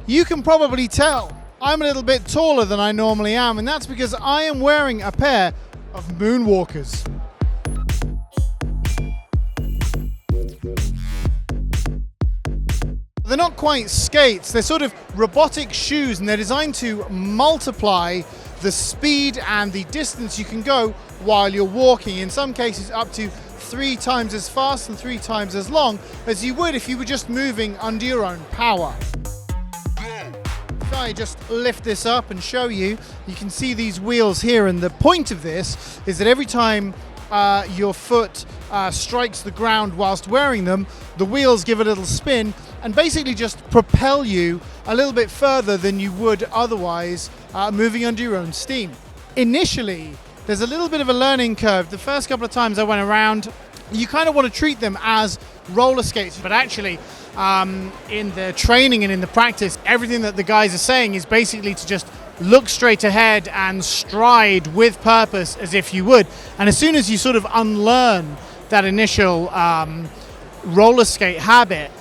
You can probably tell I'm a little bit taller than I normally am, and that's because I am wearing a pair of Moonwalkers. They're not quite skates, they're sort of robotic shoes, and they're designed to multiply the speed and the distance you can go while you're walking, in some cases up to 3 times as fast and 3 times as long as you would if you were just moving under your own power. If I just lift this up and show you, you can see these wheels here, and the point of this is that every time your foot strikes the ground whilst wearing them, the wheels give a little spin and basically just propel you a little bit further than you would otherwise moving under your own steam. Initially, there's a little bit of a learning curve. The first couple of times I went around, you kind of want to treat them as roller skates, but actually in the training and in the practice, everything that the guys are saying is basically to just look straight ahead and stride with purpose as if you would. And as soon as you sort of unlearn that initial roller skate habit,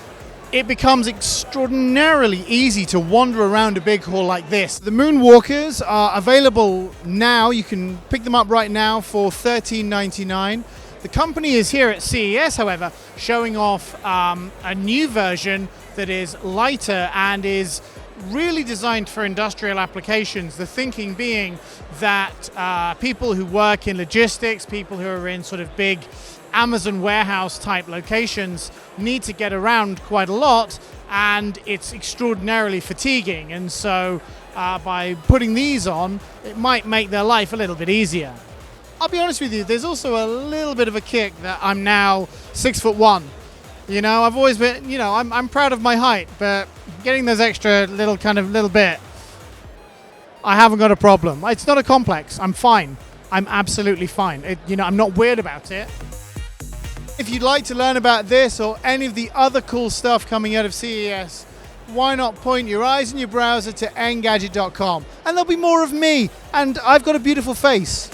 it becomes extraordinarily easy to wander around a big hall like this. The Moonwalkers are available now. You can pick them up right now for $13.99. The company is here at CES, however, showing off a new version that is lighter and is really designed for industrial applications. The thinking being that people who work in logistics, people who are in sort of big Amazon warehouse type locations need to get around quite a lot, and it's extraordinarily fatiguing, and so by putting these on, it might make their life a little bit easier. I'll be honest with you, there's also a little bit of a kick that I'm now 6'1". You know, I've always been, you know, I'm proud of my height, but getting those extra little bit, I haven't got a problem. It's not a complex. I'm fine. I'm absolutely fine. I'm not weird about it. If you'd like to learn about this or any of the other cool stuff coming out of CES, why not point your eyes and your browser to Engadget.com, and there'll be more of me, and I've got a beautiful face.